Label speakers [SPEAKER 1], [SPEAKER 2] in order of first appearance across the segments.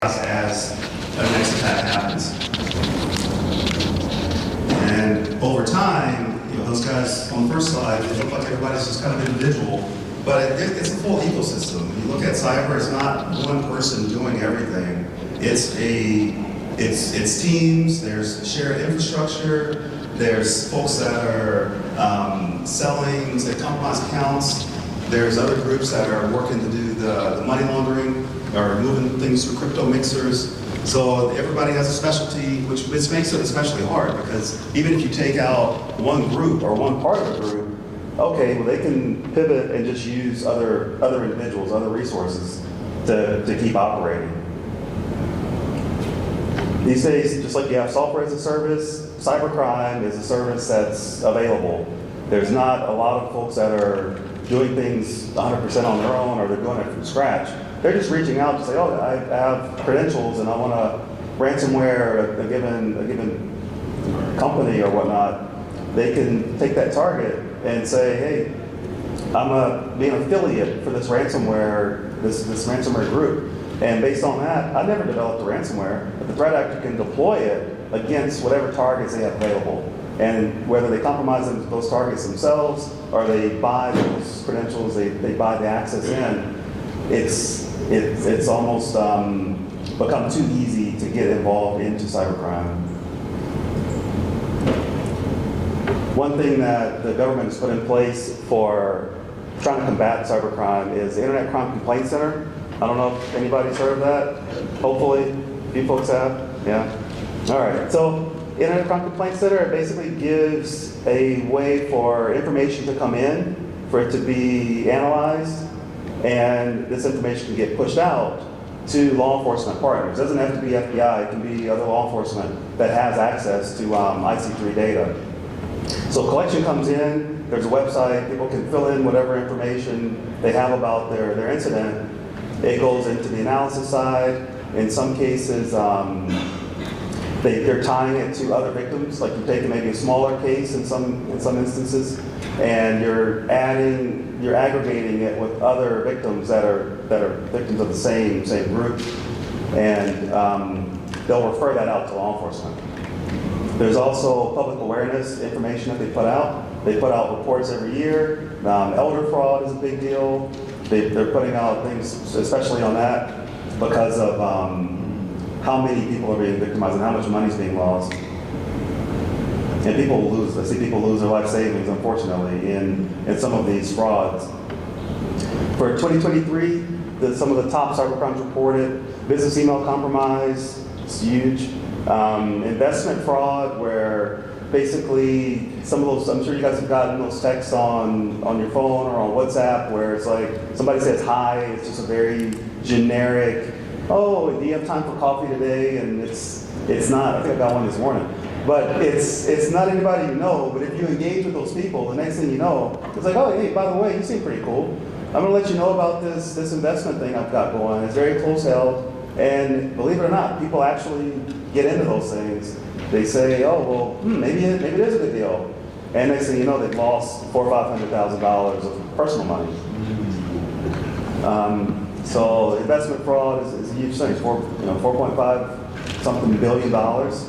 [SPEAKER 1] as a next attack happens. And over time, those guys on the first slide, they look like everybody's just kind of individual, but it's a full ecosystem. You look at cyber, it's not one person doing everything. It's teams, there's shared infrastructure, there's folks that are selling, say, compromised accounts. There's other groups that are working to do the money laundering or moving things through crypto mixers. So everybody has a specialty, which makes it especially hard because even if you take out one group or one part of the group, okay, well they can pivot and just use other individuals, other resources to keep operating. These days, just like you have software as a service, cybercrime is a service that's available. There's not a lot of folks that are doing things 100% on their own or they're doing it from scratch. They're just reaching out to say, oh, I have credentials and I want to ransomware a given company or whatnot. They can take that target and say, hey, I'm be an affiliate for this ransomware, this ransomware group. And based on that, I never developed a ransomware, but the threat actor can deploy it against whatever targets they have available. And whether they compromise those targets themselves or they buy those credentials, they buy the access in, it's almost become too easy to get involved into cybercrime. One thing that the government has put in place for trying to combat cybercrime is the Internet Crime Complaint Center. I don't know if anybody's heard of that. Hopefully, a few folks have. Yeah. All right. So, Internet Crime Complaint Center, it basically gives a way for information to come in, for it to be analyzed, and this information can get pushed out to law enforcement partners. It doesn't have to be FBI, it can be other law enforcement that has access to IC3 data. So collection comes in, there's a website, people can fill in whatever information they have about their incident. It goes into the analysis side. In some cases, they're tying it to other victims, like you're taking maybe a smaller case in some instances, and you're aggregating it with other victims that are victims of the same group, and they'll refer that out to law enforcement. There's also public awareness information that they put out. They put out reports every year. Elder fraud is a big deal. They're putting out things, especially on that, because of how many people are being victimized and how much money is being lost. And people lose. I see people lose their life savings, unfortunately, in some of these frauds. For 2023, some of the top cybercrimes reported: business email compromise, it's huge. Investment fraud, where basically some of those, I'm sure you guys have gotten those texts on your phone or on WhatsApp where it's like somebody says hi, it's just a very generic, oh, do you have time for coffee today? And it's not, I think I got one this morning. But it's not anybody you know, but if you engage with those people, the next thing you know, it's like, oh, hey, by the way, you seem pretty cool. I'm gonna let you know about this investment thing I've got going. It's very close held. And believe it or not, people actually get into those things. They say, oh, well, maybe it is a good deal. And next thing you know, they've lost $400,000 or $500,000 of personal money. So investment fraud is a huge thing. It's 4.5 something billion dollars.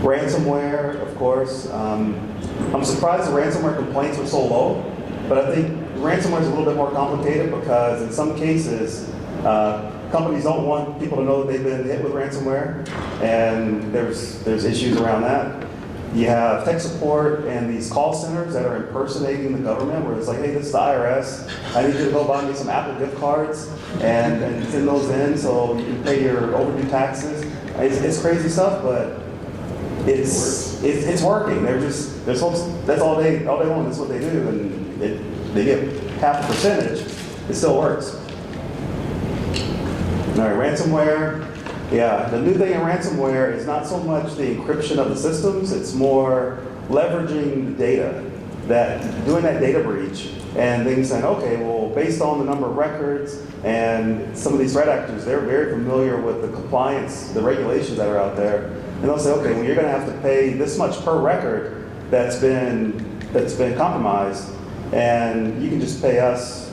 [SPEAKER 1] Ransomware, of course. I'm surprised the ransomware complaints are so low, but I think ransomware is a little bit more complicated because in some cases, companies don't want people to know that they've been hit with ransomware, and there's issues around that. You have tech support and these call centers that are impersonating the government, where it's like, hey, this is the IRS. I need you to go buy me some Apple gift cards and send those in so you can pay your overdue taxes. It's crazy stuff, but it's working. There's folks, that's all day long. That's what they do, and they get half a percentage. It still works. All right, ransomware. Yeah, the new thing in ransomware is not so much the encryption of the systems, it's more leveraging the data, doing that data breach, and then saying, okay, well, based on the number of records and some of these threat actors, they're very familiar with the compliance, the regulations that are out there, and they'll say, okay, well, you're going to have to pay this much per record that's been compromised, and you can just pay us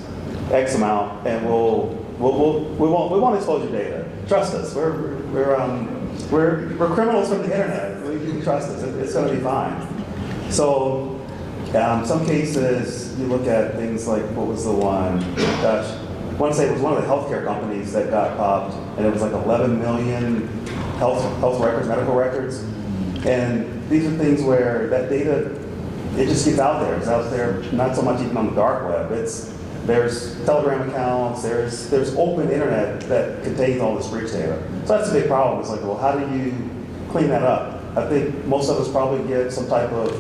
[SPEAKER 1] X amount, and we won't expose your data. trust us. We're criminals from the internet. You can trust us. It's going to be fine. So, some cases you look at things like, what was the one? Gosh, I want to say it was one of the healthcare companies that got popped, and it was like 11 million health records, medical records, and these are things where that data, it just gets out there. It's out there, not so much even on the dark web. There's Telegram accounts, there's open internet that contains all this breach data. So that's a big problem. It's like, well, how do you clean that up? I think most of us probably get some type of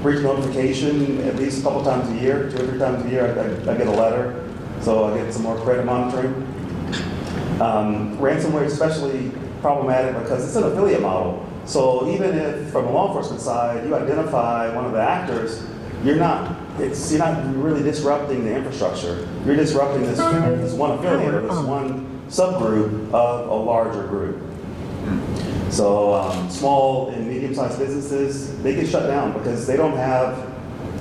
[SPEAKER 1] breach notification at least a couple times a year, 2 or 3 times a year. I get a letter, so I get some more credit monitoring. Ransomware is especially problematic because it's an affiliate model. So even if, from a law enforcement side, you identify one of the actors, you're not really disrupting the infrastructure. You're disrupting this one affiliate or this one subgroup of a larger group. So small and medium-sized businesses, they get shut down because they don't have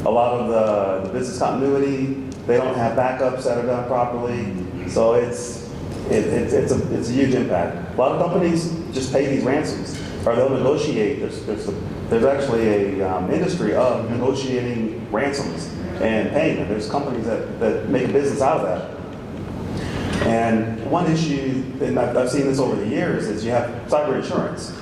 [SPEAKER 1] a lot of the business continuity. They don't have backups that are done properly. So it's a huge impact. A lot of companies just pay these ransoms, or they'll negotiate. There's actually a industry of negotiating ransoms and paying them. There's companies that make a business out of that. And one issue, and I've seen this over the years, is you have cyber insurance.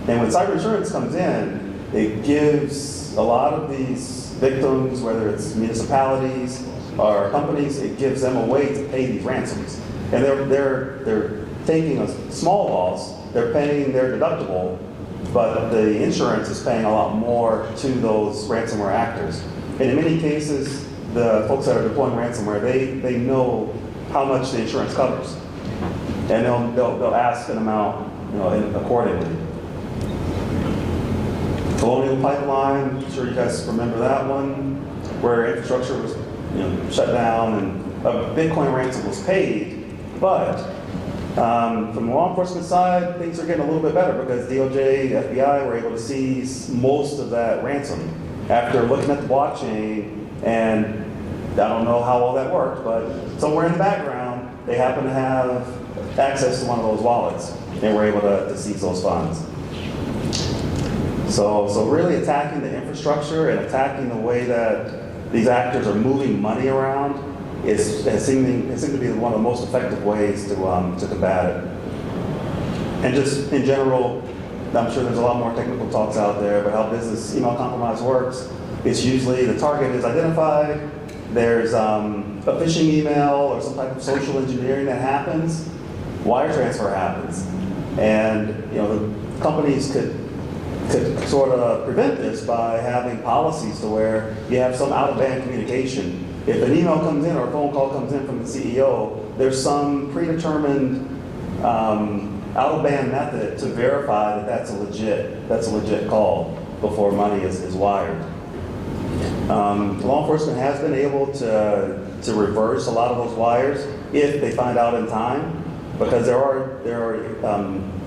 [SPEAKER 1] And when cyber insurance comes in, it gives a lot of these victims, whether it's municipalities or companies, it gives them a way to pay these ransoms. And they're taking a small loss, they're paying their deductible, but the insurance is paying a lot more to those ransomware actors. And in many cases, the folks that are deploying ransomware, they know how much the insurance covers, and they'll ask an amount, accordingly. Colonial Pipeline, I'm sure you guys remember that one, where infrastructure was shut down and a Bitcoin ransom was paid, but from the law enforcement side, things are getting a little bit better because DOJ, FBI were able to seize most of that ransom after looking at the blockchain, and I don't know how all that worked, but somewhere in the background, they happen to have access to one of those wallets and were able to seize those funds. So really attacking the infrastructure and attacking the way that these actors are moving money around has seemed to be one of the most effective ways to combat it. And just in general, I'm sure there's a lot more technical talks out there about how business email compromise works. It's usually the target is identified, there's a phishing email or some type of social engineering that happens, wire transfer happens. And the companies could sort of prevent this by having policies to where you have some out-of-band communication. If an email comes in or a phone call comes in from the CEO, there's some predetermined out-of-band method to verify that that's a legit call before money is wired. Law enforcement has been able to reverse a lot of those wires if they find out in time, because there are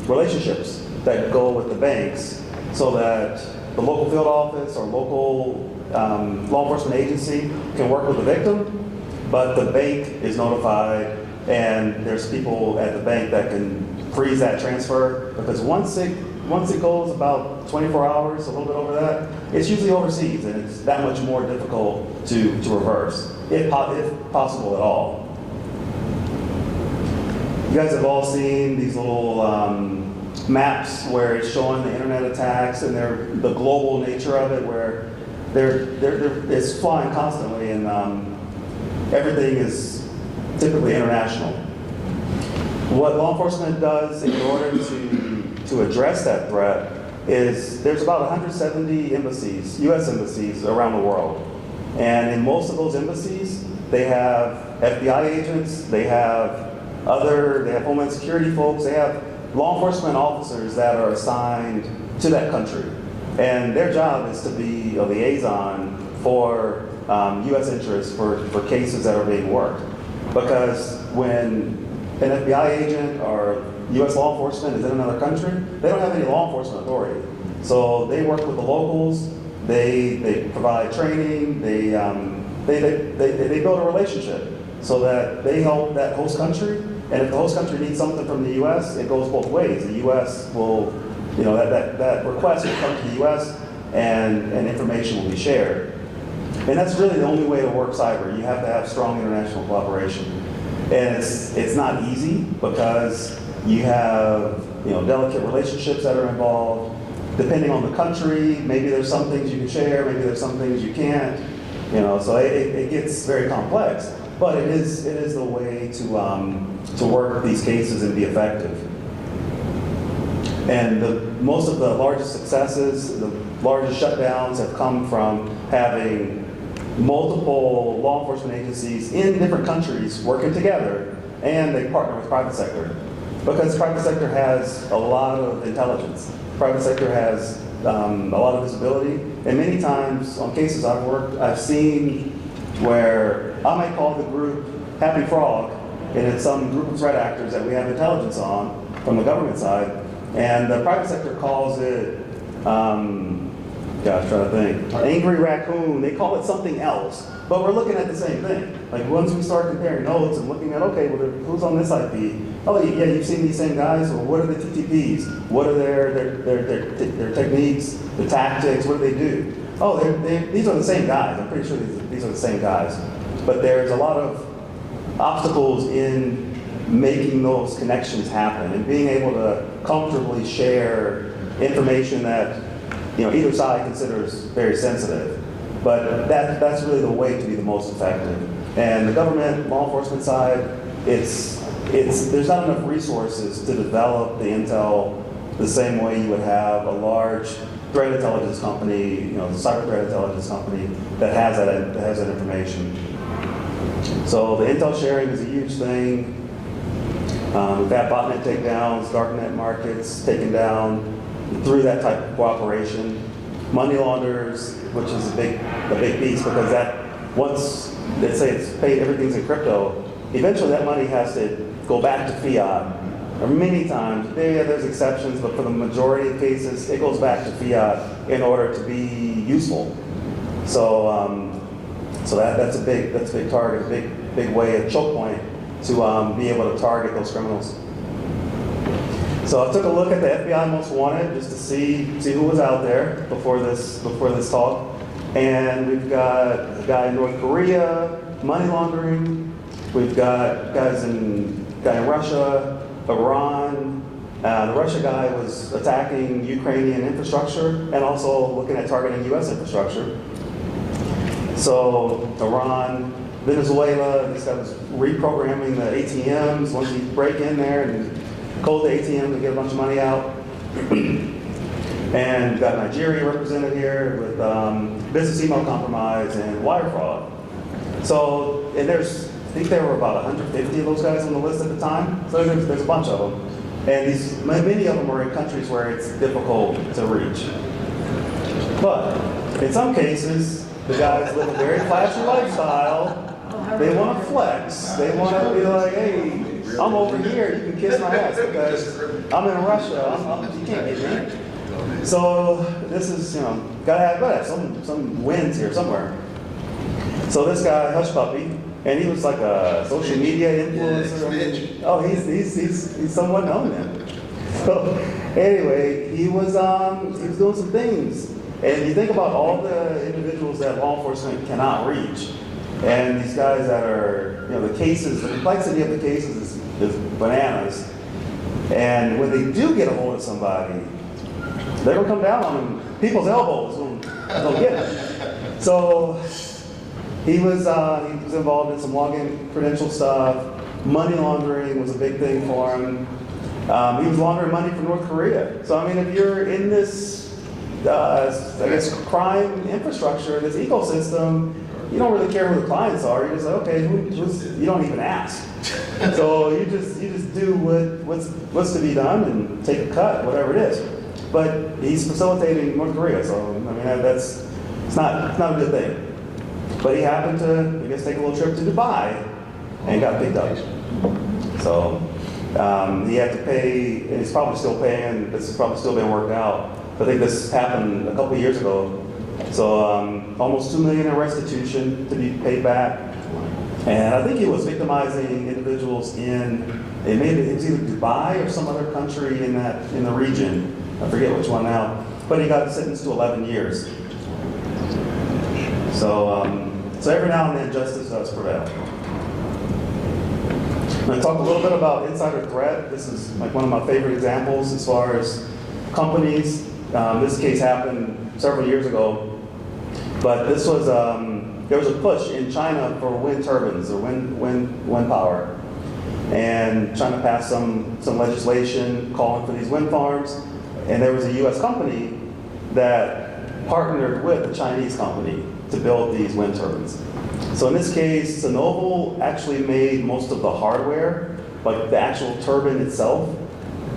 [SPEAKER 1] relationships that go with the banks so that the local field office or local law enforcement agency can work with the victim, but the bank is notified and there's people at the bank that can freeze that transfer, because once it goes about 24 hours, a little bit over that, it's usually overseas and it's that much more difficult to reverse, if possible at all. You guys have all seen these little maps where it's showing the internet attacks and the global nature of it, where it's flying constantly and everything is typically international. What law enforcement does in order to address that threat is there's about 170 embassies, U.S. embassies around the world. And in most of those embassies, they have FBI agents, they have Homeland Security folks, they have law enforcement officers that are assigned to that country. And their job is to be a liaison for U.S. interests for cases that are being worked. Because when an FBI agent or U.S. law enforcement is in another country, they don't have any law enforcement authority. So they work with the locals, they provide training, they build a relationship so that they help that host country And if the host country needs something from the U.S., it goes both ways. The U.S. will, that request will come to the U.S. and information will be shared. And that's really the only way to work cyber. You have to have strong international cooperation. And it's not easy because you have delicate relationships that are involved. Depending on the country, maybe there's some things you can share, maybe there's some things you can't. So it gets very complex. But it is the way to work these cases and be effective. And most of the largest successes, the largest shutdowns have come from having multiple law enforcement agencies in different countries working together, and they partner with private sector. Because private sector has a lot of intelligence. Private sector has a lot of visibility, and many times on cases I've worked, I've seen where I might call the group Happy Frog, and it's some group of threat actors that we have intelligence on from the government side, and the private sector calls it, trying to think, Angry Raccoon. They call it something else, but we're looking at the same thing. Like once we start comparing notes and looking at, okay, well, who's on this IP? Oh, yeah, you've seen these same guys. Well, what are the TTPs? What are their techniques, the tactics? What do they do? Oh, these are the same guys. I'm pretty sure these are the same guys. But there's a lot of obstacles in making those connections happen and being able to comfortably share information that either side considers very sensitive. But that's really the way to be the most effective. And the government, law enforcement side, there's not enough resources to develop the intel the same way you would have a large threat intelligence company, cyber threat intelligence company that has that information. So the intel sharing is a huge thing. We've had botnet takedowns, darknet markets taken down through that type of cooperation. Money launderers, which is a big piece, because that once, let's say it's paid, everything's in crypto, eventually that money has to go back to fiat. Or many times, there's exceptions, but for the majority of cases, it goes back to fiat in order to be useful. So that's a big target, a big way, a choke point to be able to target those criminals. So I took a look at the FBI Most Wanted just to see who was out there before this talk, and we've got a guy in North Korea, money laundering. We've got guy in Russia, Iran. The Russia guy was attacking Ukrainian infrastructure and also looking at targeting U.S. infrastructure. So Iran, Venezuela, this guy was reprogramming the ATMs once you break in there and code the ATM to get a bunch of money out. And we've got Nigeria represented here with business email compromise and wire fraud. So, and I think there were about 150 of those guys on the list at the time. So there's a bunch of them. And many of them are in countries where it's difficult to reach. But in some cases, the guys live a very flashy lifestyle. They want to flex. They want to be like, hey, I'm over here, you can kiss my ass because I'm in Russia, you can't get me. So this is, gotta have some wins here somewhere. So this guy, Hush Puppy, and he was like a social media influencer. He's somewhat known then. So anyway, he was doing some things. And you think about all the individuals that law enforcement cannot reach. And these guys that are, the cases, the complexity of the cases is bananas. And when they do get a hold of somebody, they're gonna come down on people's elbows and they'll get them. So he was involved in some login credential stuff. Money laundering was a big thing for him. He was laundering money from North Korea. So I mean, if you're in this, crime infrastructure, this ecosystem, you don't really care who the clients are. You're just like, okay, you don't even ask. So you just do what's to be done and take a cut, whatever it is. But he's facilitating North Korea, so I mean it's not a good thing. But he happened to, I guess, take a little trip to Dubai and got picked up. So he had to pay, and he's probably still paying. This has probably still been worked out. I think this happened a couple of years ago. So almost $2 million in restitution to be paid back. And I think he was victimizing individuals individuals in, it was either Dubai or some other country in the region. I forget which one now. But he got sentenced to 11 years. So, so every now and then justice does prevail. I'm going to talk a little bit about insider threat. This is like one of my favorite examples as far as companies. This case happened several years ago, but this was there was a push in China for wind turbines or wind power, and China passed some legislation calling for these wind farms, and there was a U.S. company that partnered with a Chinese company to build these wind turbines. So in this case, Sinovel actually made most of the hardware, like the actual turbine itself,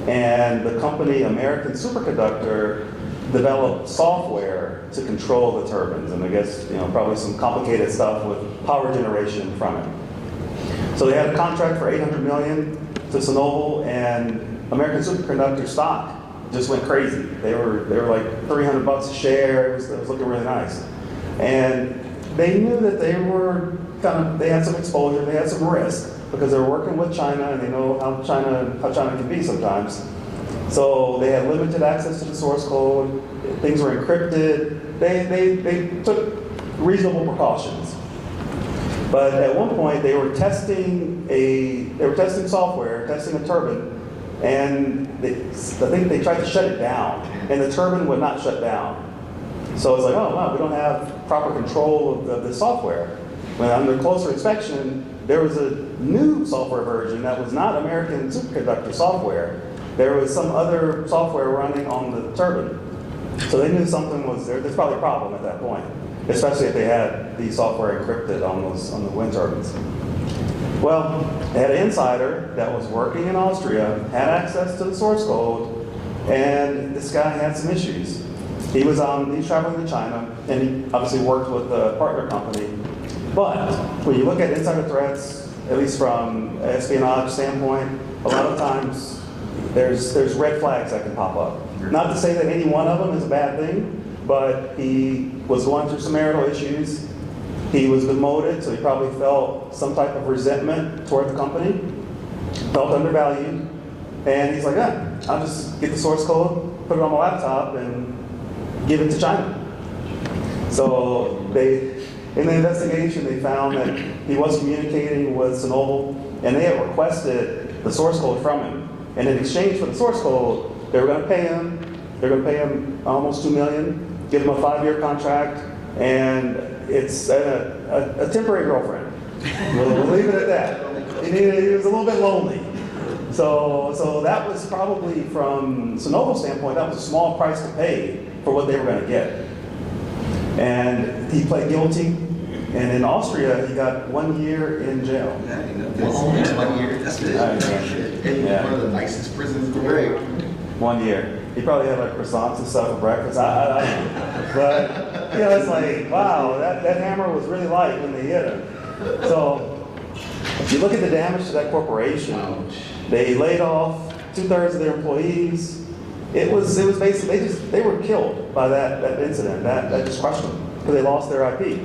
[SPEAKER 1] and the company American Superconductor developed software to control the turbines, and I guess probably some complicated stuff with power generation from it. So they had a contract for $800 million to Sinovel, and American Superconductor stock just went crazy. They were like $300 a share. It was looking really nice, and they knew that they had some exposure, they had some risk because they were working with China, and they know how China can be sometimes. So they had limited access to the source code. Things were encrypted. They took reasonable precautions. But at one point, they were testing software, testing a turbine, and I think they tried to shut it down, and the turbine would not shut down. So it's like, oh wow, we don't have proper control of the software. When under closer inspection, there was a new software version that was not American Superconductor software. There was some other software running on the turbine. So they knew something was there. There's probably a problem at that point, especially if they had the software encrypted on the wind turbines. Well, they had an insider that was working in Austria, had access to the source code, and this guy had some issues. He was traveling to China, and he obviously worked with the partner company. But when you look at insider threats, at least from an espionage standpoint, a lot of times there's red flags that can pop up. Not to say that any one of them is a bad thing, but he was going through some marital issues. He was demoted, so he probably felt some type of resentment toward the company, felt undervalued, and he's like, yeah, I'll just get the source code, put it on my laptop, and give it to China. So in the investigation, they found that he was communicating with Sinovel, and they had requested the source code from him. And in exchange for the source code, they were going to pay him. They're going to pay him almost $2 million, give him a 5-year contract, and it's a temporary girlfriend. We'll leave it at that. He was a little bit lonely. So that was probably, from Sinovel's standpoint, that was a small price to pay for what they were going to get. And he pled guilty, and in Austria, he got 1 year in jail.
[SPEAKER 2] Yeah, that's 1 year. That's good.
[SPEAKER 1] Yeah.
[SPEAKER 2] One of the nicest prisons in the world.
[SPEAKER 1] 1 year. He probably had like croissants and stuff for breakfast. I don't know. But it's like, wow, that hammer was really light when they hit him. So if you look at the damage to that corporation, they laid off 2/3 of their employees. It was basically they were killed by that incident. That just crushed them because they lost their IP.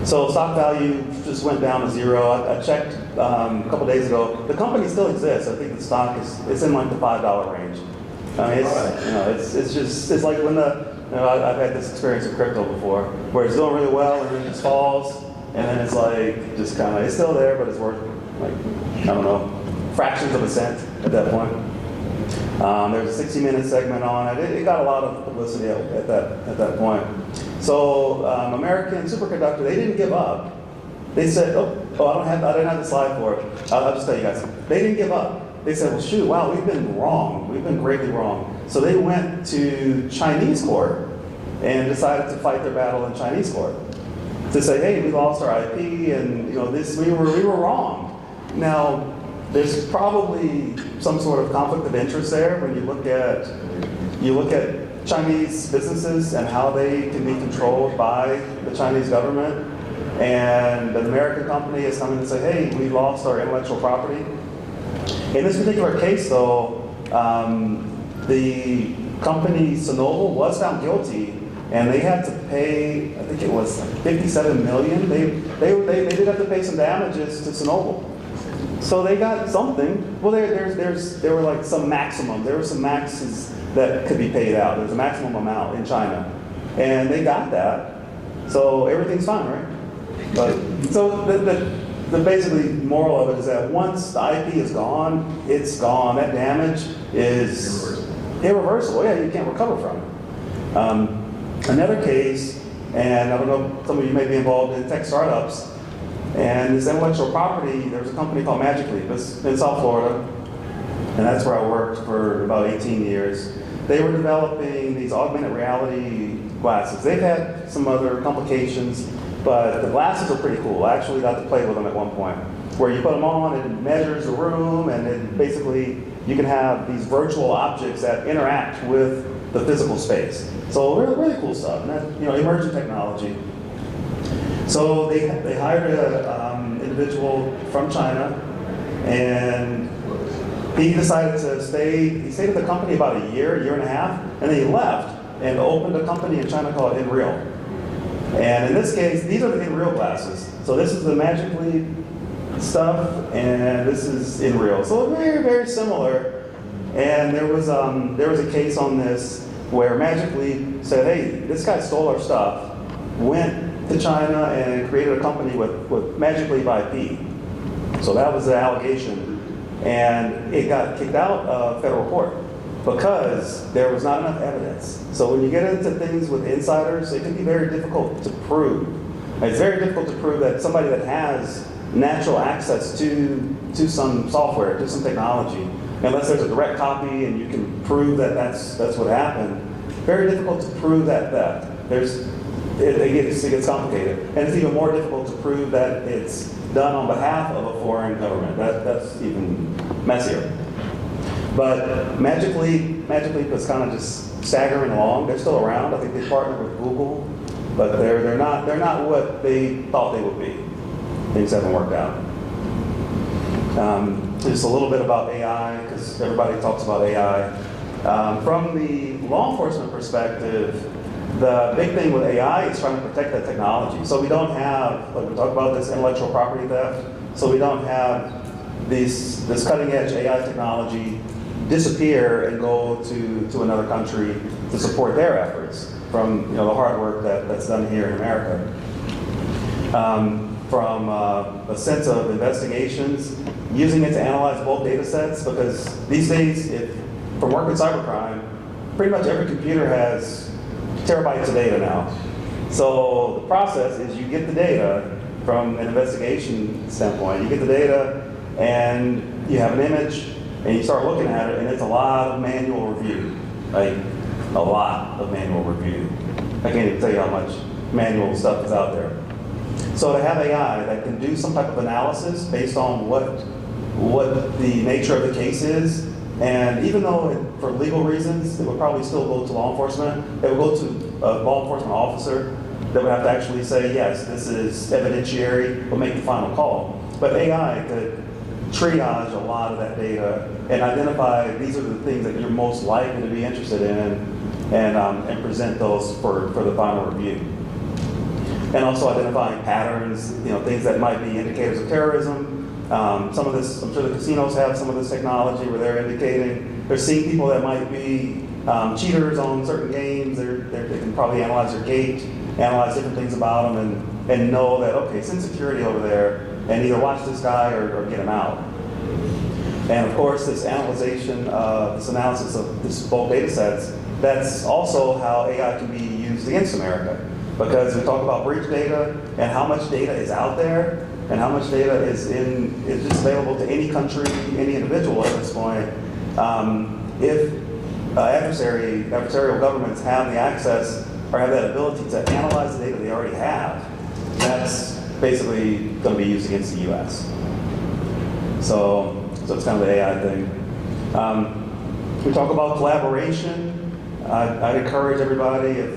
[SPEAKER 1] So stock value just went down to zero. I checked a couple days ago. The company still exists. I think the stock it's in like the $5 range. I mean, it's like when I've had this experience with crypto before, where it's doing really well and then it just falls, and then it's like just kind of it's still there, but it's worth like I don't know fractions of a cent at that point. There's a 60-minute segment on it. It got a lot of publicity at that point. So American Superconductor, they didn't give up. They said, I didn't have the slide for it. I'll just tell you guys. They didn't give up. They said, well, shoot, wow, we've been wrong. We've been greatly wrong. So they went to Chinese court and decided to fight their battle in Chinese court to say, hey, we lost our IP, and we were wrong. Now, there's probably some sort of conflict of interest there when you look at Chinese businesses and how they can be controlled by the Chinese government. And an American company is coming and say, hey, we lost our intellectual property. In this particular case, though, the company Sinovel was found guilty, and they had to pay, I think it was like $57 million. They did have to pay some damages to Sinovel. So they got something. Well, there were like some maximum. There were some maxes that could be paid out. There's a maximum amount in China, and they got that. So everything's fine, right? But so the basically moral of it is that once the IP is gone, it's gone. That damage is irreversible. Yeah, you can't recover from it. Another case, and I don't know, some of you may be involved in tech startups. And this intellectual property, there was a company called Magic Leap. It's in South Florida, and that's where I worked for about 18 years. They were developing these augmented reality glasses. They've had some other complications, but the glasses are pretty cool. I actually got to play with them at one point, where you put them on, it measures the room, and it basically you can have these virtual objects that interact with the physical space. So really cool stuff, and that, emerging technology. So they hired an individual from China, and he decided to stay. He stayed at the company about a year and a half, and then he left and opened a company in China called InReal. And in this case, these are the InReal glasses. So this is the Magic Leap stuff, and this is InReal. So very, very similar. And there was a case on this where Magic Leap said, "Hey, this guy stole our stuff, went to China and created a company with Magic Leap IP." So that was the allegation, and it got kicked out of federal court because there was not enough evidence. So when you get into things with insiders, it can be very difficult to prove. It's very difficult to prove that somebody that has natural access to some software, to some technology, unless there's a direct copy and you can prove that that's what happened. Very difficult to prove that theft. It gets complicated, and it's even more difficult to prove that it's done on behalf of a foreign government. That's even messier. But Magic Leap is kind of just staggering along. They're still around. I think they partnered with Google, but they're not what they thought they would be. Things haven't worked out. Just a little bit about AI, because everybody talks about AI. From the law enforcement perspective, the big thing with AI is trying to protect that technology. So we don't have, like we talked about, this intellectual property theft. So we don't have this cutting edge AI technology disappear and go to another country to support their efforts from the hard work that's done here in America. From a sense of investigations, using it to analyze bulk data sets, because these days, from work in cybercrime, pretty much every computer has terabytes of data now. So the process is you get the data from an investigation standpoint. You get the data and you have an image and you start looking at it, and it's a lot of manual review, like a lot of manual review. I can't even tell you how much manual stuff is out there. So to have AI that can do some type of analysis based on what the nature of the case is, and even though for legal reasons it would probably still go to law enforcement, it would go to a law enforcement officer that would have to actually say, yes, this is evidentiary, will make the final call. But AI could triage a lot of that data and identify these are the things that you're most likely to be interested in, and present those for the final review. And also identifying patterns, things that might be indicators of terrorism. Some of this, I'm sure the casinos have some of this technology where they're seeing people that might be cheaters on certain games. They can probably analyze their gait, analyze different things about them, and know that, okay, send security over there and either watch this guy or get him out. And of course, this analysis of this bulk data sets, that's also how AI can be used against America. Because we talk about breach data and how much data is out there and how much data is just available to any country, any individual at this point. If adversarial governments have the access or have that ability to analyze the data they already have, that's basically going to be used against the U.S. So it's kind of the AI thing. We talk about collaboration. I'd encourage everybody, if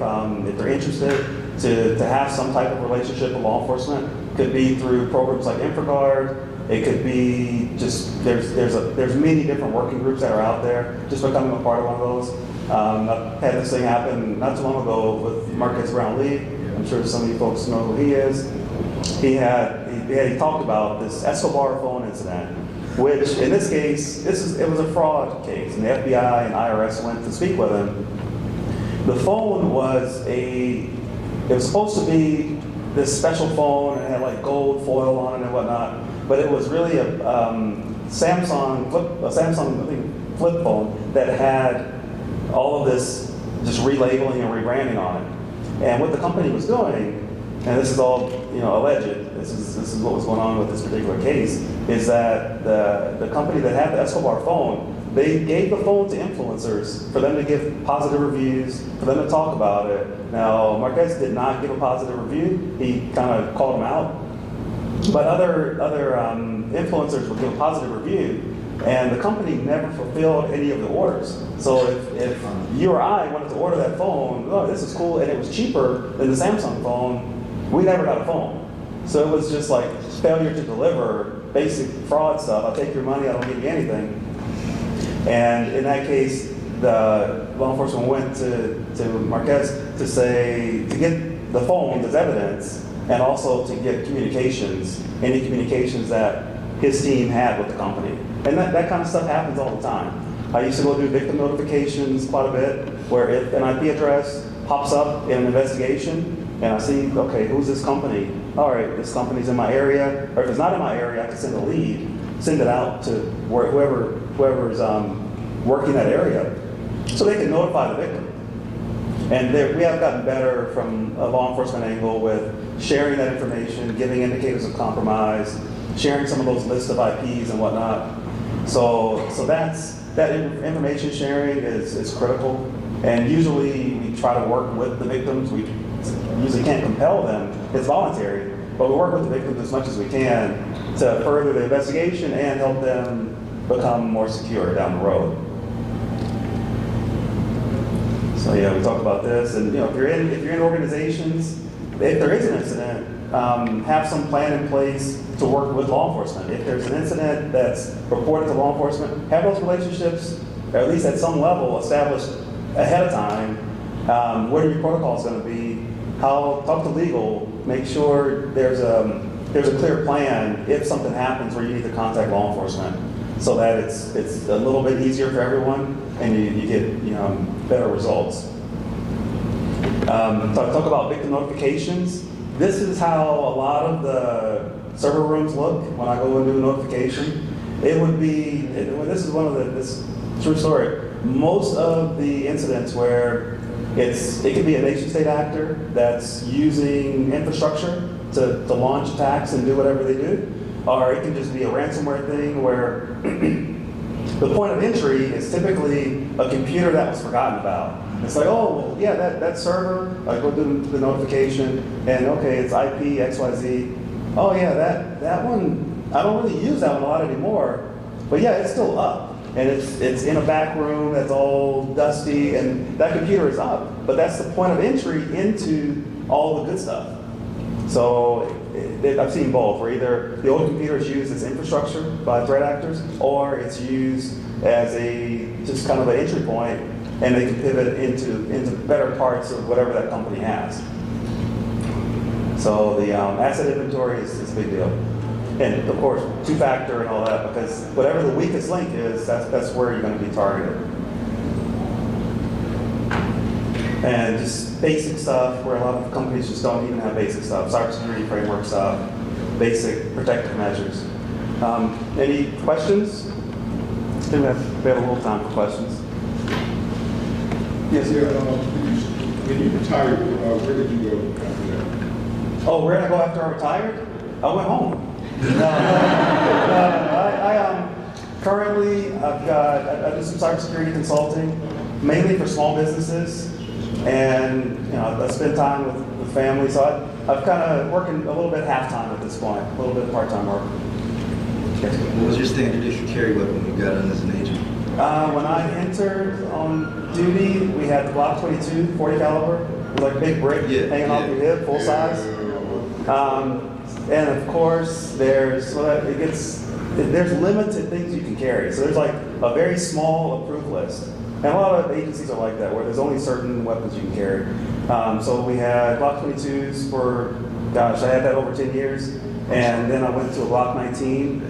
[SPEAKER 1] they're interested, to have some type of relationship with law enforcement. Could be through programs like InfraGard. It could be just there's many different working groups that are out there. Just becoming a part of one of those. I've had this thing happen not too long ago with Marquez Brownlee. I'm sure some of you folks know who he is. He talked about this Escobar phone incident, which in this case, it was a fraud case, and the FBI and IRS went to speak with him. The phone was it was supposed to be this special phone, and it had like gold foil on it and whatnot, but it was really a Samsung I think, flip phone that had all of this just relabeling and rebranding on it. And what the company was doing, and this is all alleged, this is what was going on with this particular case, is that the company that had the Escobar phone, they gave the phone to influencers for them to give positive reviews, for them to talk about it. Now, Marquez did not give a positive review. He kind of called them out. But other influencers would give a positive review, and the company never fulfilled any of the orders. So if you or I wanted to order that phone, oh, this is cool, and it was cheaper than the Samsung phone, we never got a phone. So it was just like failure to deliver, basic fraud stuff. I'll take your money, I don't give you anything. And in that case, the law enforcement went to Marquez to get the phone as evidence, and also to get any communications that his team had with the company. And that kind of stuff happens all the time. I used to go do victim notifications quite a bit, where if an IP address pops up in an investigation, and I see, okay, who's this company? All right, this company's in my area, or if it's not in my area, I can send a lead, send it out to whoever's working that area, so they can notify the victim. And we have gotten better from a law enforcement angle with sharing that information, giving indicators of compromise, sharing some of those lists of IPs and whatnot. So that information sharing is critical. And usually we try to work with the victims. We usually can't compel them. It's voluntary, but we work with the victims as much as we can to further the investigation and help them become more secure down the road. So yeah, we talked about this, and if you're in organizations, if there is an incident, have some plan in place to work with law enforcement. If there's an incident that's reported to law enforcement, have those relationships, or at least at some level, established ahead of time. What are your protocols going to be? Talk to legal. Make sure there's a clear plan if something happens where you need to contact law enforcement, so that it's a little bit easier for everyone, and you get better results. Talk about victim notifications. This is how a lot of the server rooms look when I go and do a notification. It would be, this is true story. Most of the incidents where it could be a nation state actor that's using infrastructure to launch attacks and do whatever they do, or it can just be a ransomware thing where the point of entry is typically a computer that was forgotten about. It's like, oh, well, yeah, that server, I go do the notification, and okay, it's IP XYZ. Oh yeah, that one, I don't really use that one a lot anymore, but yeah, it's still up. And it's in a back room that's all dusty, and that computer is up, but that's the point of entry into all the good stuff. So I've seen both, where either the old computer is used as infrastructure by threat actors, or it's used as just kind of an entry point, and they can pivot into better parts of whatever that company has. So the asset inventory is a big deal. And of course, two-factor and all that, because whatever the weakest link is, that's where you're going to be targeted. And just basic stuff, where a lot of companies just don't even have basic stuff, cybersecurity framework stuff, basic protective measures. Any questions? I think we have a little time for questions. Yes, sir.
[SPEAKER 3] When you retired, where did you go after that?
[SPEAKER 1] Oh, where did I go after I retired? I went home. No. Currently, I do some cybersecurity consulting, mainly for small businesses, and I spend time with family. So I've kind of working a little bit half-time at this point, a little bit part-time work.
[SPEAKER 2] What was your standard issue carry weapon when you got in as an agent?
[SPEAKER 1] When I entered on duty, we had the Glock 22, 40 caliber, with like a big brick hanging off your hip, full size. And of course, there's limited things you can carry. So there's like a very small approved list. And a lot of agencies are like that, where there's only certain weapons you can carry. So we had Glock 22s for, I had that over 10 years. And then I went to a Glock 19.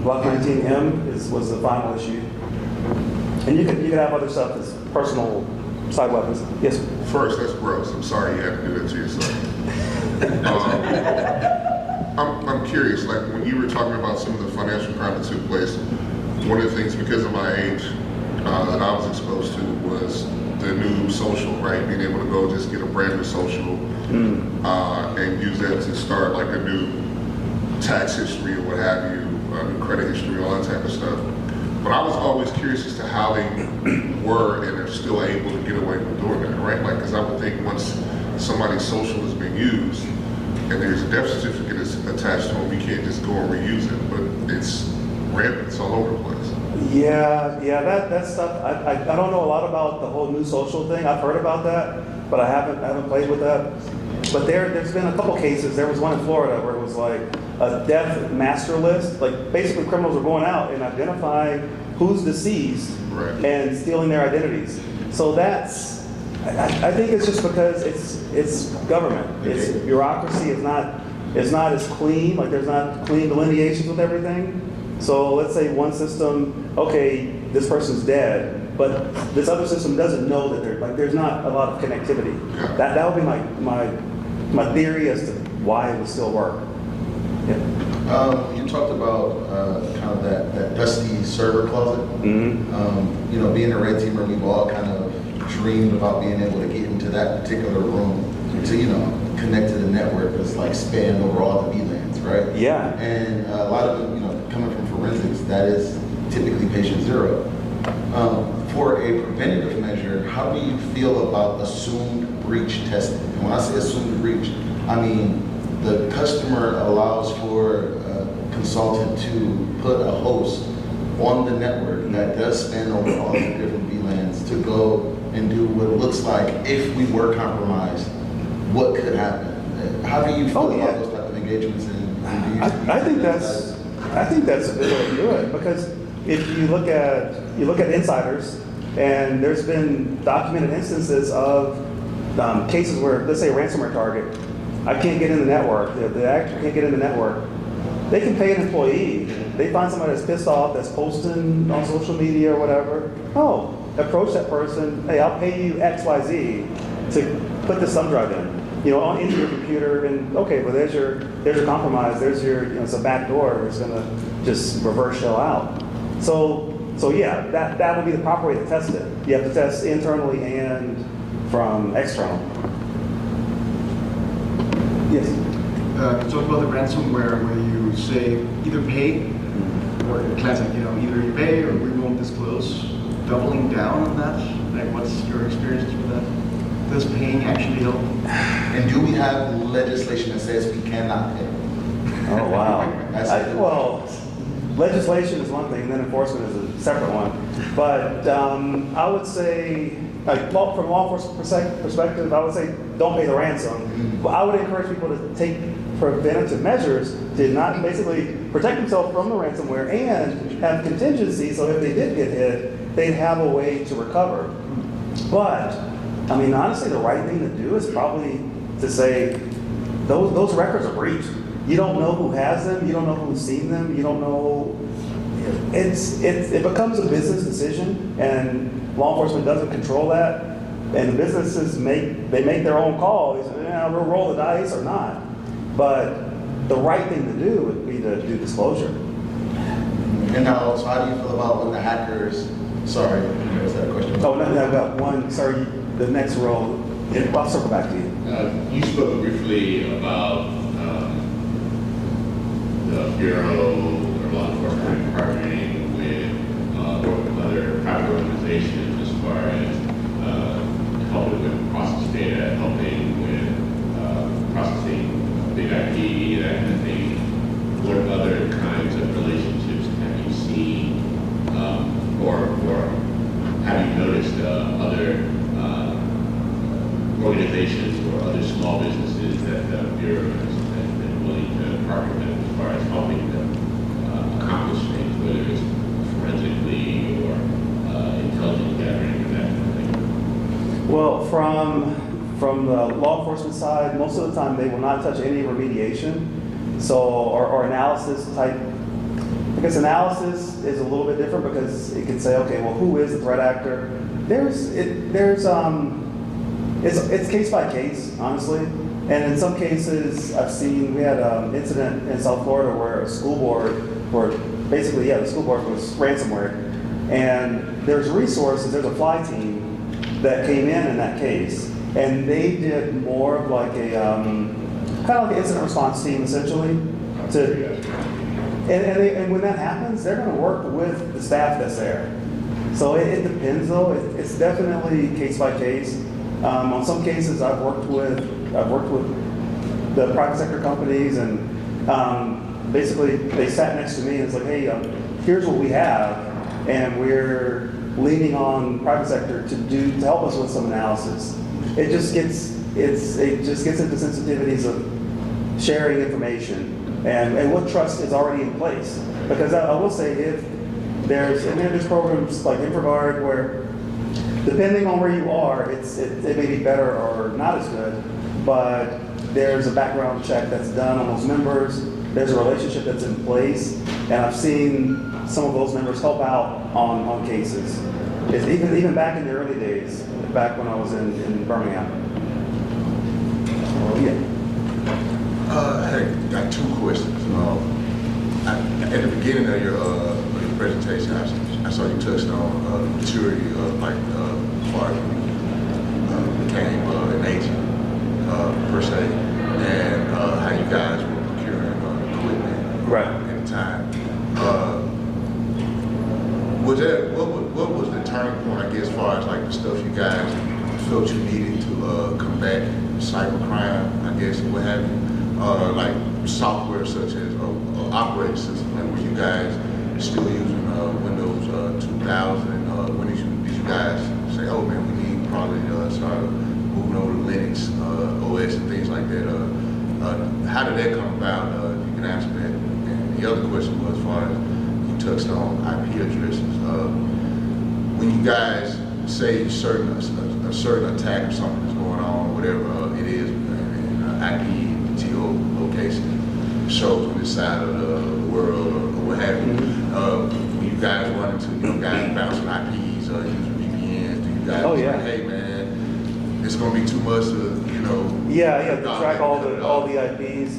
[SPEAKER 1] Glock 19M was the final issue. And you could have other stuff that's personal side weapons. Yes.
[SPEAKER 4] First, that's gross. I'm sorry you had to do that to yourself. I'm curious, like when you were talking about some of the financial crime that took place, one of the things, because of my age, that I was exposed to was the new social, right? Being able to go just get a brand new social and use that to start like a new tax history or what have you, new credit history, all that type of stuff. But I was always curious as to how they were and are still able to get away with doing that, right? Like, because I would think once somebody's social has been used and there's a death certificate that's attached to them, you can't just go and reuse it. But it's rampant, it's all over the place.
[SPEAKER 1] Yeah, that stuff. I don't know a lot about the whole new social thing. I've heard about that, but I haven't played with that. But there's been a couple cases. There was one in Florida where it was like a death master list. Like basically criminals were going out and identifying who's deceased and stealing their identities. So that's, I think it's just because it's government. It's bureaucracy is not as clean. Like there's not clean delineations with everything. So let's say one system, okay, this person's dead, but this other system doesn't know that there's not a lot of connectivity. That would be my theory as to why it would still work. Yeah.
[SPEAKER 5] You talked about kind of that dusty server closet.
[SPEAKER 1] Mm-hmm.
[SPEAKER 5] You know, being a red teamer, we've all kind of dreamed about being able to get into that particular room to, you know, connect to the network that's like spanned over all the VLANs, right?
[SPEAKER 1] Yeah.
[SPEAKER 5] And a lot of it, you know, coming from forensics, that is typically patient zero. For a preventative measure, how do you feel about assumed breach testing? And when I say assumed breach, I mean the customer allows for a consultant to put a host on the network that does span over all the different VLANs to go and do what it looks like if we were compromised, what could happen? How do you feel about those type of engagements? And do you
[SPEAKER 1] I think that's a good way to do it, because if you look at insiders, and there's been documented instances of cases where, let's say, a ransomware target, I can't get in the network, the actor can't get in the network. They can pay an employee. They find somebody that's pissed off, that's posting on social media or whatever. Oh, approach that person. Hey, I'll pay you X, Y, Z to put this thumb drive in, you know, into your computer. And okay, well, there's your compromise. There's your, you know, it's a back door. It's gonna just reverse shell out. So yeah, that would be the proper way to test it. You have to test internally and from external. Yes.
[SPEAKER 6] You talk about the ransomware where you say either pay or classic, you know, either you pay or we won't disclose. Doubling down on that, like what's your experience with that? Does paying actually help?
[SPEAKER 5] And do we have legislation that says we cannot pay?
[SPEAKER 1] Oh wow.
[SPEAKER 5] Well,
[SPEAKER 1] legislation is one thing, and then enforcement is a separate one. But I would say, like, from law enforcement perspective, I would say don't pay the ransom. But I would encourage people to take preventative measures to not basically protect themselves from the ransomware and have contingency, so if they did get hit, they'd have a way to recover. But I mean, honestly, the right thing to do is probably to say those records are breached. You don't know who has them. You don't know who's seen them. You don't know. It becomes a business decision, and law enforcement doesn't control that. And the businesses make their own call. They say, yeah, we'll roll the dice or not. But the right thing to do would be to do disclosure.
[SPEAKER 5] and now, so how do you feel about when the hackers? Sorry, is that a question?
[SPEAKER 1] Oh, no, I've got one. Sorry, the next row. I'll circle back to you.
[SPEAKER 7] You spoke briefly about the Bureau or law enforcement partnering with other private organizations as far as helping with process data, helping with processing big IP, that kind of thing. What other kinds of relationships have you seen, or have you noticed other organizations or other small businesses that the Bureau has been willing to partner with as far as helping them accomplish things, whether it's forensically or intelligence gathering or that kind of thing?
[SPEAKER 1] Well, from the law enforcement side, most of the time they will not touch any remediation, so or analysis type I guess analysis is a little bit different because it can say, okay, well, who is the threat actor? It's case by case, honestly. And in some cases, I've seen, we had an incident in South Florida where a school board, the school board was ransomware. And there's resources, there's a fly team that came in that case, and they did more of like a, kind of like an incident response team essentially. And when that happens, they're gonna work with the staff that's there. So it depends though, it's definitely case by case. On some cases, I've worked with the private sector companies, and basically they sat next to me and it's like, hey, here's what we have, and we're leaning on private sector to help us with some analysis. It just gets into sensitivities of sharing information and what trust is already in place. Because I will say, if there's programs like InfraGard where, depending on where you are, it may be better or not as good, but there's a background check that's done on those members. There's a relationship that's in place, and I've seen some of those members help out on cases. It's even back in the early days, back when I was in Birmingham. So, yeah.
[SPEAKER 8] I got two questions. At the beginning of your presentation, I saw you touched on maturity of far as you became an agent per se, and how you guys were procuring equipment at the time. What was the turning point, I guess, as far as like the stuff you guys felt you needed to combat cybercrime, I guess, and what have you? Like software such as operating system, like were you guys still using Windows 2000? When did you guys say, oh man, we need probably start moving over to Linux OS and things like that? How did that come about? You can answer that. And the other question was, as far as you touched on IP addresses, when you guys say a certain attack or something is going on, whatever it is, IP geolocation shows on this side of the world or what have you. When you guys run into guys bouncing IPs or using VPNs, do you guys say, hey man, it's gonna be too much to
[SPEAKER 1] to track all the IPs.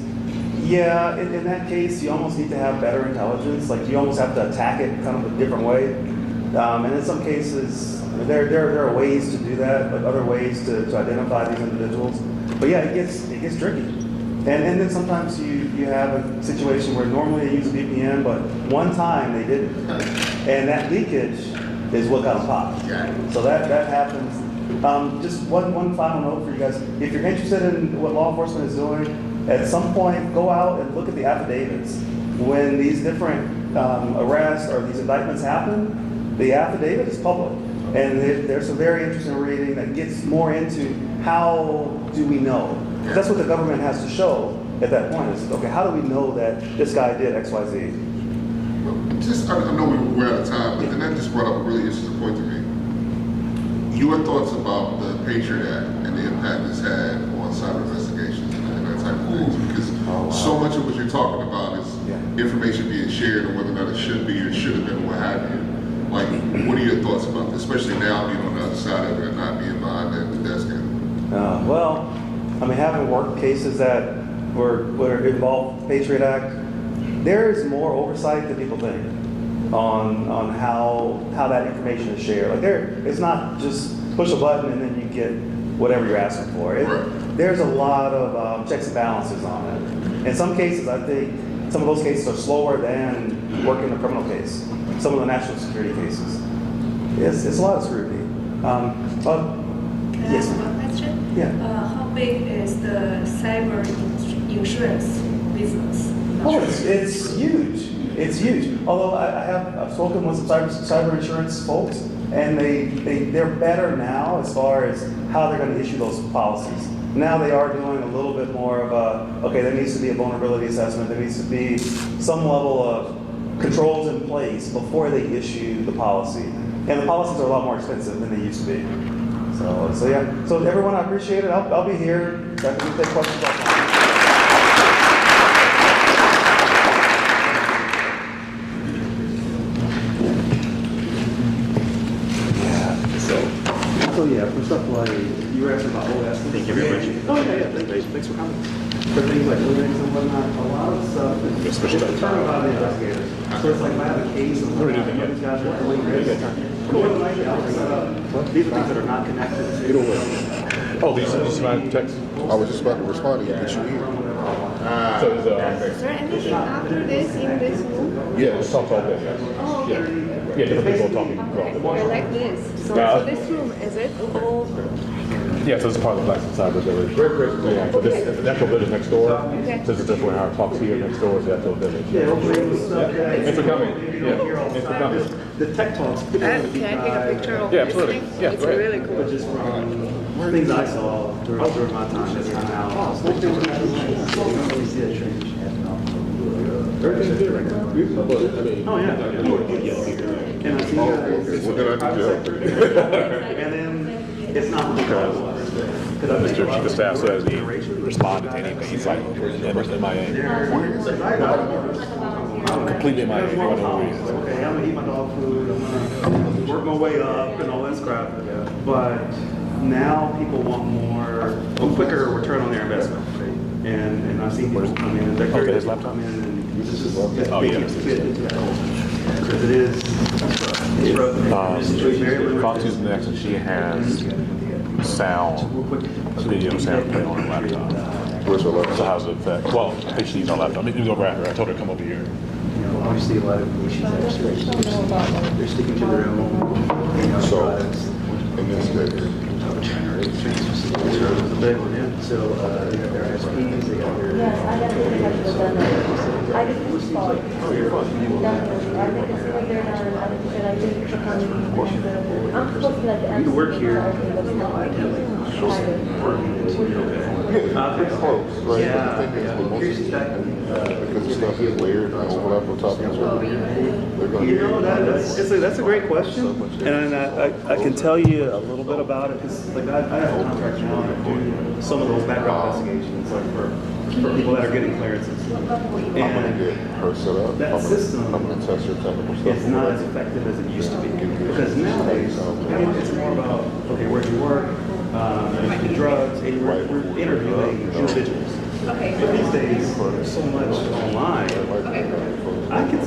[SPEAKER 1] Yeah, in that case, you almost need to have better intelligence. Like you almost have to attack it kind of a different way. And in some cases, there are ways to do that, but other ways to identify these individuals. But yeah, it gets tricky. And then sometimes you have a situation where normally they use a VPN, but one time they didn't. And that leakage is what got them popped. So that happens. Just one final note for you guys. If you're interested in what law enforcement is doing, at some point go out and look at the affidavits. When these different arrests or these indictments happen, the affidavit is public. And there's some very interesting reading that gets more into how do we know. That's what the government has to show at that point is, okay, how do we know that this guy did X, Y, Z?
[SPEAKER 4] I know we're out of time, but then that just brought up a really interesting point to me. Your thoughts about the Patriot Act and the impact it's had on cyber investigations and that type of things, because so much of what you're talking about is information being shared and whether or not it should be or should have been, what have you. Like, what are your thoughts about this, especially now being on the other side of it and not being behind the desk?
[SPEAKER 1] Well, I mean, having worked cases that were involved Patriot Act, there is more oversight than people think on how that information is shared. Like it's not just push a button and then you get whatever you're asking for. There's a lot of checks and balances on it. In some cases, I think some of those cases are slower than working a criminal case. Some of the national security cases. It's a lot of scrutiny.
[SPEAKER 9] Can I ask one question?
[SPEAKER 1] Yeah.
[SPEAKER 9] How big is the cyber insurance business?
[SPEAKER 1] Oh, it's huge. It's huge. Although I've spoken with some cyber insurance folks, and they're better now as far as how they're going to issue those policies. Now they are doing a little bit more of okay, there needs to be a vulnerability assessment. There needs to be some level of controls in place before they issue the policy. And the policies are a lot more expensive than they used to be. So yeah. So everyone, I appreciate it. I'll be here. I can take questions offline. So yeah, for stuff like, you were asking about OS. Thank you very much. Oh, yeah, thanks for coming. For things like Linux and whatnot, a lot of stuff, it's a turn about the investigators. So it's like, if I have a case and whatnot, these guys are doing this. These are things that are not connected.
[SPEAKER 10] Oh, these find text.
[SPEAKER 4] I was just about to respond to you, get you in.
[SPEAKER 10] So is
[SPEAKER 9] Is there anything after this in this room?
[SPEAKER 10] yeah, it's talk all day.
[SPEAKER 9] Oh,
[SPEAKER 10] Yeah,
[SPEAKER 9] okay.
[SPEAKER 10] yeah, different people talking all
[SPEAKER 9] I
[SPEAKER 10] day.
[SPEAKER 9] like this. So this room, is it all?
[SPEAKER 10] Yeah, so this is part of the Black Cyber Village. Yeah, so this the actual village next door. So this is just where our talks here next door is the actual village.
[SPEAKER 1] Yeah, hopefully stuff.
[SPEAKER 10] Thanks for coming. Yeah, thanks for coming.
[SPEAKER 1] The tech talks.
[SPEAKER 9] Can I take a picture of
[SPEAKER 10] Yeah,
[SPEAKER 9] this
[SPEAKER 10] absolutely.
[SPEAKER 9] thing?
[SPEAKER 10] Yeah,
[SPEAKER 9] It's
[SPEAKER 10] go ahead.
[SPEAKER 9] really cool.
[SPEAKER 1] But just from things I saw during my time as an analyst. You don't really see that change.
[SPEAKER 10] Everything's good right now.
[SPEAKER 1] Oh, yeah. And I see guys.
[SPEAKER 4] What did I do?
[SPEAKER 1] And then it's not because
[SPEAKER 10] Mr. Chief of Staff says he responded to anything. He's like, MIA. Completely MIA. You don't know who he is.
[SPEAKER 1] Okay, I'm gonna eat my dog food, I'm gonna work my way up and all this crap. But now people want a quicker return on their investment. And I've seen people come in and they're
[SPEAKER 10] Okay,
[SPEAKER 1] curious
[SPEAKER 10] his
[SPEAKER 1] to
[SPEAKER 10] laptop?
[SPEAKER 1] come in and it's just,
[SPEAKER 10] Oh,
[SPEAKER 1] they
[SPEAKER 10] yeah.
[SPEAKER 1] can't fit into that culture. Because it is, it's rough. It's very limited.
[SPEAKER 10] Foxy's next, and she has sound, video sound playing on her laptop.
[SPEAKER 4] Where's your
[SPEAKER 10] So
[SPEAKER 4] laptop?
[SPEAKER 10] how's it affect? Well, I think she needs our laptop. I mean, over at her. I told her to come over here.
[SPEAKER 1] You know, obviously a lot of issues actually, they're sticking to their own,
[SPEAKER 4] So-
[SPEAKER 1] products.
[SPEAKER 4] In this case.
[SPEAKER 1] It's a big one, yeah. So, they got their ISPs, they got their.
[SPEAKER 11] Yes, I got in touch with them. I just respond.
[SPEAKER 1] Oh, you're fine.
[SPEAKER 11] Definitely. I think it's like they're not, I think they're like, thank you for coming. I'm supposed to be like the MC.
[SPEAKER 1] You work here.
[SPEAKER 4] Pretty close, right?
[SPEAKER 1] Yeah,
[SPEAKER 4] But the thing is, with most
[SPEAKER 1] Here's
[SPEAKER 4] of
[SPEAKER 1] that.
[SPEAKER 4] these, because the stuff is layered and overlap on top of each other, they're gonna
[SPEAKER 1] You know, that's a great question, and I can tell you a little bit about it, because like I have a contract now to do some of those background investigations, like for people that are getting clearances.
[SPEAKER 4] I'm gonna
[SPEAKER 1] And
[SPEAKER 4] get her set up.
[SPEAKER 1] that
[SPEAKER 4] I'm
[SPEAKER 1] system
[SPEAKER 4] gonna test her technical stuff.
[SPEAKER 1] it's not as effective as it used to be. Because nowadays, it's more about, okay, where do you work, the drugs, and we're interviewing individuals.
[SPEAKER 9] Okay.
[SPEAKER 1] But these days, there's so much online. I can